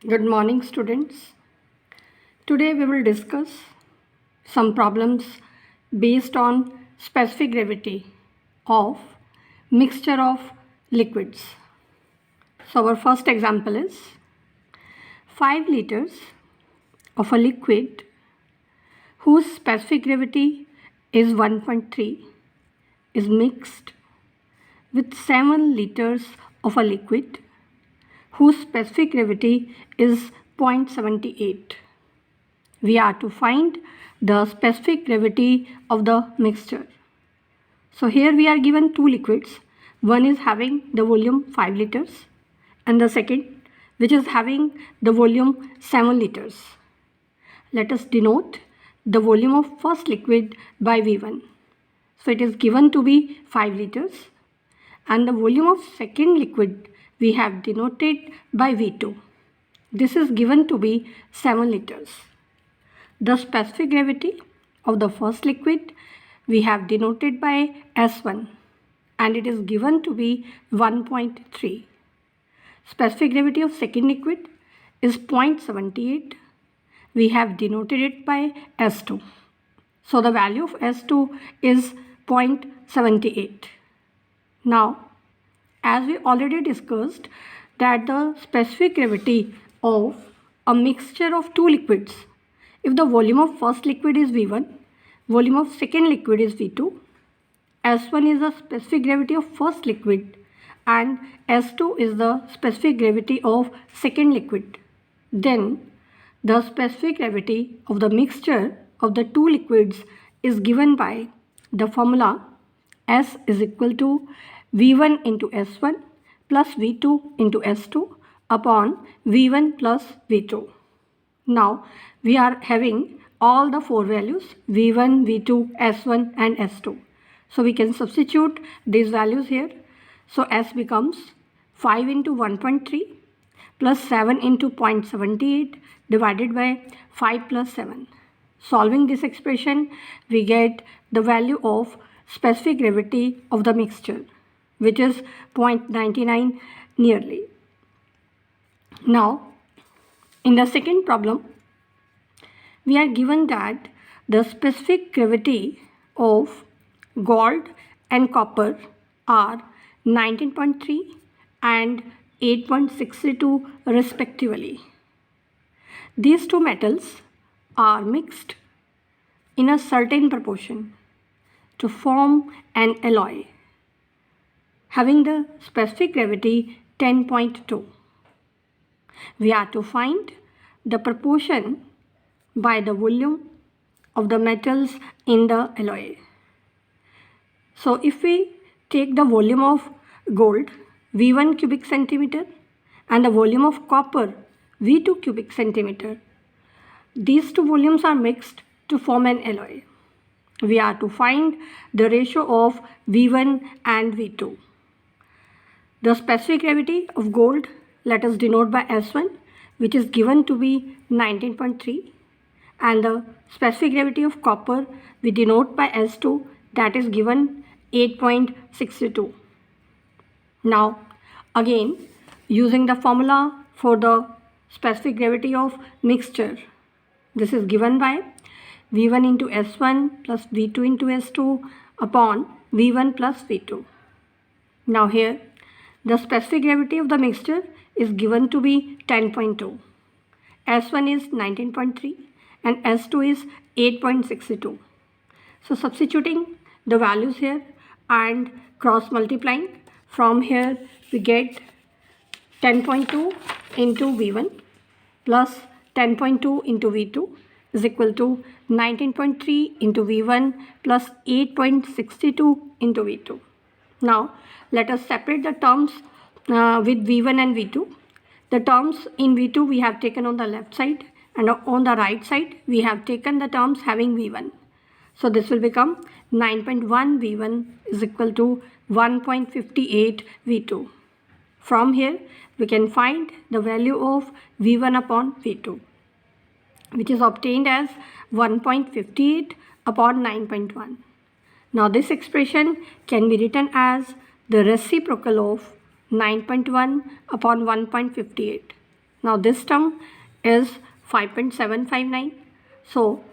Good morning, students. Today we will discuss some problems based on specific gravity of mixture of liquids. So our first example is 5 liters of a liquid whose specific gravity is 1.3 is mixed with 7 liters of a liquid whose specific gravity is 0.78. We are to find the specific gravity of the mixture. So here we are given two liquids. One is having the volume 5 liters and the second which is having the volume 7 liters. Let us denote the volume of first liquid by V1. So it is given to be 5 liters and the volume of second liquid we have denoted by V2. This is given to be 7 liters. The specific gravity of the first liquid we have denoted by S1 and it is given to be 1.3. Specific gravity of second liquid is 0.78. We have denoted it by S2. So the value of S2 is 0.78. Now, as we already discussed that the specific gravity of a mixture of two liquids, if the volume of first liquid is V1, volume of second liquid is V2, S1 is the specific gravity of first liquid and S2 is the specific gravity of second liquid, then the specific gravity of the mixture of the two liquids is given by the formula S is equal to V1 into S1 plus V2 into S2 upon V1 plus V2. Now we are having all the four values V1, V2, S1 and S2. So we can substitute these values here. So S becomes 5 into 1.3 plus 7 into 0.78 divided by 5 plus 7. Solving this expression, we get the value of specific gravity of the mixture, which is 0.99 nearly. Now, in the second problem, we are given that the specific gravity of gold and copper are 19.3 and 8.62 respectively. These two metals are mixed in a certain proportion to form an alloy having the specific gravity 10.2. We are to find the proportion by the volume of the metals in the alloy. So if we take the volume of gold V1 cubic centimeter and the volume of copper V2 cubic centimeter, these two volumes are mixed to form an alloy. We are to find the ratio of V1 and V2. The specific gravity of gold, let us denote by S1, which is given to be 19.3, and the specific gravity of copper we denote by S2, that is given 8.62. Now again, using the formula for the specific gravity of mixture, this is given by V1 into S1 plus V2 into S2 upon V1 plus V2. Now here, the specific gravity of the mixture is given to be 10.2. S1 is 19.3 and S2 is 8.62. So substituting the values here and cross multiplying, from here we get 10.2 into V1 plus 10.2 into V2 is equal to 19.3 into V1 plus 8.62 into V2. Now let us separate the terms with V1 and V2. The terms in V2 we have taken on the left side and on the right side we have taken the terms having V1. So this will become 9.1 V1 is equal to 1.58 V2. From here we can find the value of V1 upon V2, which is obtained as 1.58 upon 9.1. Now this expression can be written as the reciprocal of 9.1 upon 1.58, Now this term is 5.759. So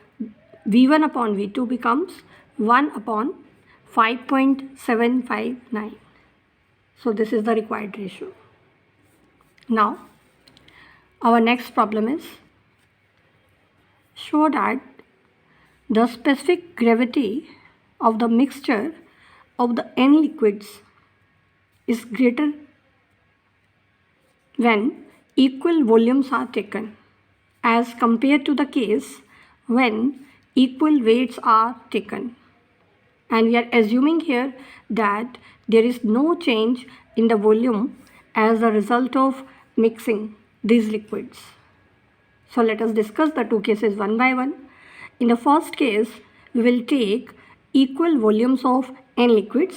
V1 upon V2 becomes 1 upon 5.759. So this is the required ratio. Now our next problem is show that the specific gravity of the mixture of the n liquids is greater when equal volumes are taken as compared to the case when equal weights are taken. And we are assuming here that there is no change in the volume as a result of mixing these liquids. So let us discuss the two cases one by one. In the first case, we will take equal volumes of n liquids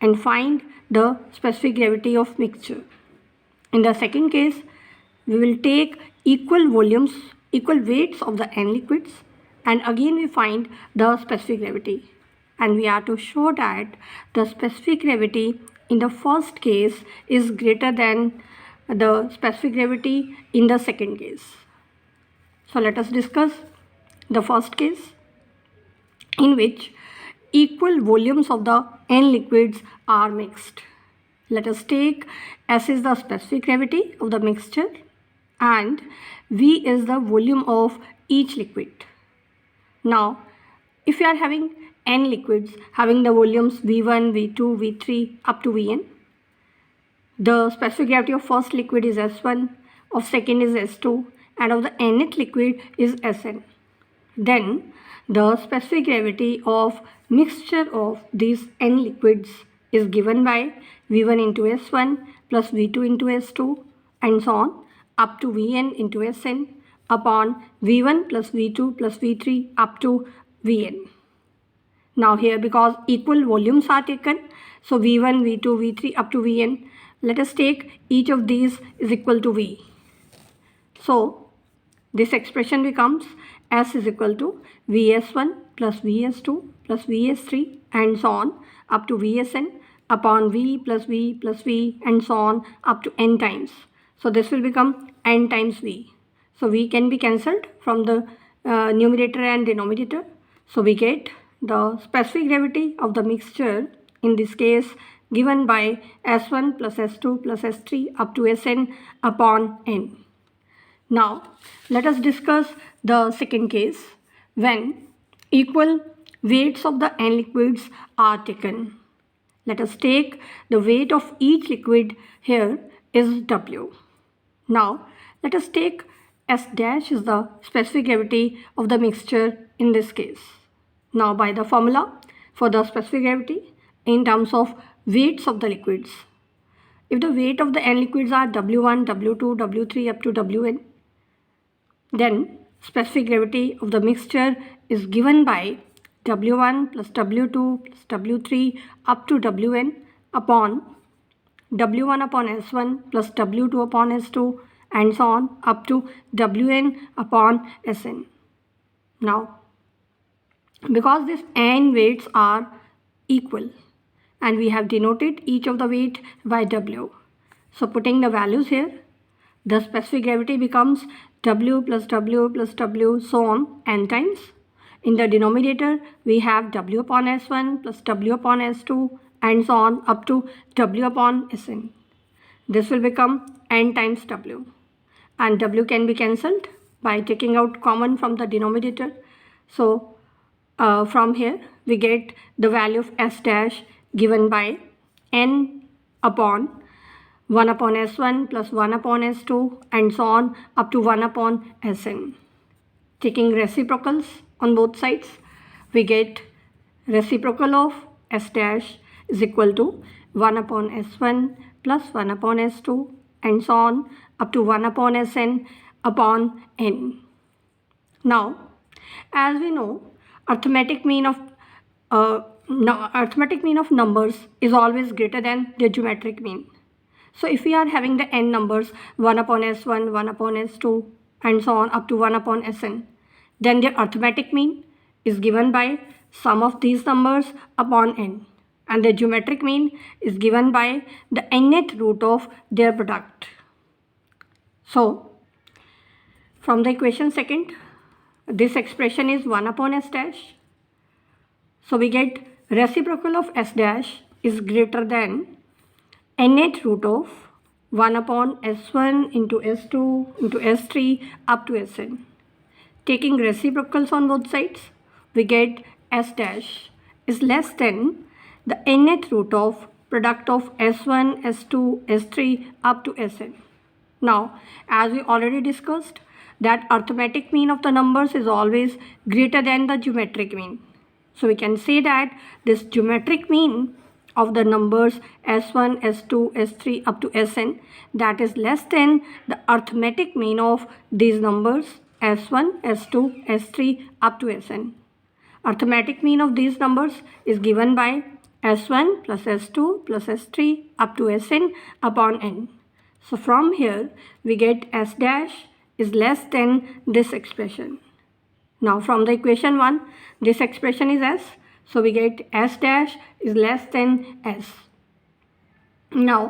and find the specific gravity of mixture. In the second case, we will take equal volumes, equal weights of the n liquids, and again we find the specific gravity. And we are to show that the specific gravity in the first case is greater than the specific gravity in the second case. So let us discuss the first case in which equal volumes of the n liquids are mixed. Let us take S is the specific gravity of the mixture and V is the volume of each liquid. Now, if you are having n liquids having the volumes V1, V2, V3 up to Vn, the specific gravity of first liquid is S1, of second is S2, and of the nth liquid is Sn. Then the specific gravity of mixture of these n liquids is given by V1 into S1 plus V2 into S2 and so on up to Vn into Sn upon V1 plus V2 plus V3 up to Vn. Now here, because equal volumes are taken, so V1, V2, V3 up to Vn, let us take each of these is equal to V. So this expression becomes S is equal to Vs1 plus Vs2 plus Vs3 and so on up to Vsn upon V plus V plus V and so on up to n times. So this will become n times V. So V can be cancelled from the numerator and denominator. So we get the specific gravity of the mixture in this case given by S1 plus S2 plus S3 up to Sn upon n. Now let us discuss the second case when equal weights of the n liquids are taken. Let us take the weight of each liquid here is W. Now let us take S dash is the specific gravity of the mixture in this case. Now by the formula for the specific gravity in terms of weights of the liquids, if the weight of the n liquids are W1, W2, W3 up to Wn, then specific gravity of the mixture is given by W1 plus W2 plus W3 up to Wn upon W1 upon S1 plus W2 upon S2 and so on up to Wn upon Sn. Now, because these n weights are equal and we have denoted each of the weight by W. So putting the values here, the specific gravity becomes W plus W plus W so on n times. In the denominator, we have W upon S1 plus W upon S2 and so on up to W upon Sn. This will become n times W. And W can be cancelled by taking out common from the denominator. So from here, we get the value of S dash given by n upon 1 upon S1 plus 1 upon S2 and so on up to 1 upon Sn. Taking reciprocals on both sides, we get reciprocal of S dash is equal to 1 upon S1 plus 1 upon S2 and so on up to 1 upon Sn upon n. Now, as we know, arithmetic mean of numbers is always greater than their geometric mean. So if we are having the n numbers 1 upon S1, 1 upon S2 and so on up to 1 upon Sn, then their arithmetic mean is given by sum of these numbers upon n, and the geometric mean is given by the nth root of their product. So From the equation second, this expression is 1 upon S dash. So we get reciprocal of S dash is greater than nth root of 1 upon S1 into S2 into S3 up to Sn. Taking reciprocals on both sides, we get S dash is less than the nth root of product of S1, S2, S3 up to Sn. Now, as we already discussed, that arithmetic mean of the numbers is always greater than the geometric mean. So we can say that this geometric mean of the numbers S1, S2, S3 up to Sn, that is less than the arithmetic mean of these numbers S1, S2, S3 up to Sn. Arithmetic mean of these numbers is given by S1 plus S2 plus S3 up to Sn upon n. So from here we get S dash is less than this expression. Now from the equation 1, this expression is S. So we get S dash is less than S. Now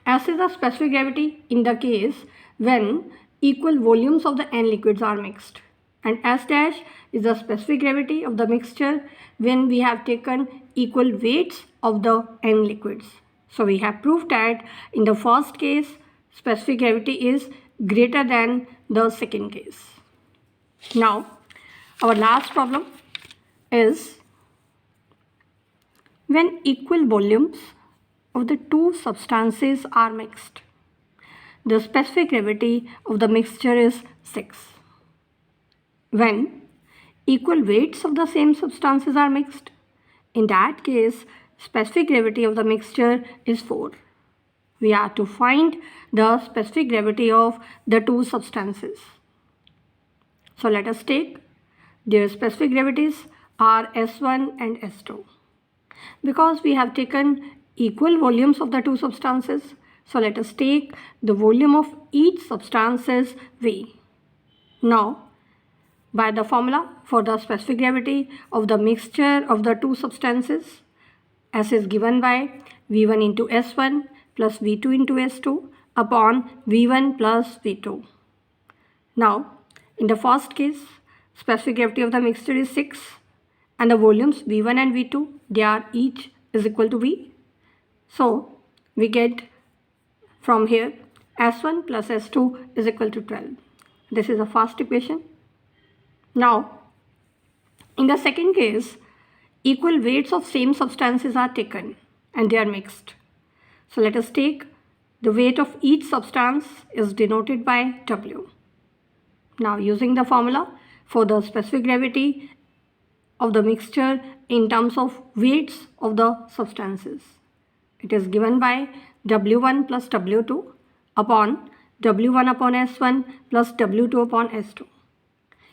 S is the specific gravity in the case when equal volumes of the n liquids are mixed. And S dash is the specific gravity of the mixture when we have taken equal weights of the n liquids. So we have proved that in the first case, specific gravity is greater than the second case. Now, our last problem is when equal volumes of the two substances are mixed, the specific gravity of the mixture is 6. When equal weights of the same substances are mixed, in that case, specific gravity of the mixture is 4. We are to find the specific gravity of the two substances. So let us take their specific gravities are S1 and S2. Because we have taken equal volumes of the two substances, so let us take the volume of each substance as V. Now, by the formula for the specific gravity of the mixture of the two substances, S is given by V1 into S1 plus V2 into S2 upon V1 plus V2. Now, in the first case, specific gravity of the mixture is 6 and the volumes V1 and V2, they are each is equal to V. So, we get from here S1 plus S2 is equal to 12. This is the first equation. Now, in the second case, equal weights of same substances are taken and they are mixed. So let us take the weight of each substance is denoted by W. Now using the formula for the specific gravity of the mixture in terms of weights of the substances, it is given by W1 plus W2 upon W1 upon S1 plus W2 upon S2.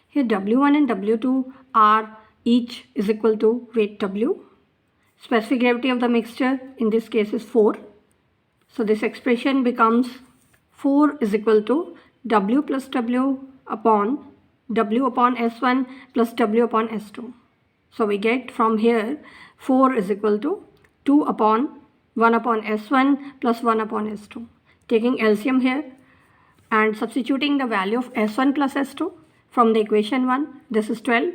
Here W1 and W2 are each is equal to weight W. Specific gravity of the mixture in this case is 4. So this expression becomes 4 is equal to W plus W upon S1 plus W upon S2. So we get from here 4 is equal to 2 upon 1 upon S1 plus 1 upon S2. Taking LCM here and substituting the value of S1 plus S2 from the equation 1, this is 12.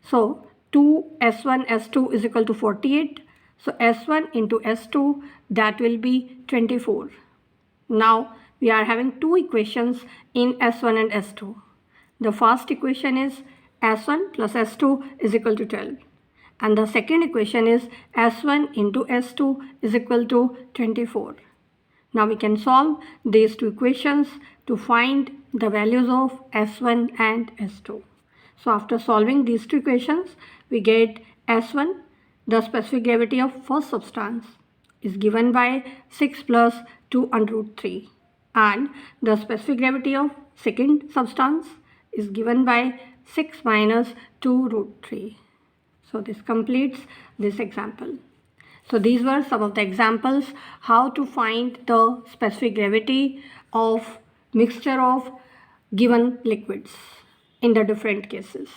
So 2 S1 S2 is equal to 48. So S1 into S2, that will be 24. Now we are having two equations in S1 and S2. The first equation is S1 plus S2 is equal to 12. And the second equation is S1 into S2 is equal to 24. Now we can solve these two equations to find the values of S1 and S2. So after solving these two equations, we get S1, the specific gravity of first substance is given by 6 plus 2 under root 3. And the specific gravity of second substance is given by 6 minus 2 root 3. So this completes this example. So these were some of the examples how to find the specific gravity of mixture of given liquids in the different cases.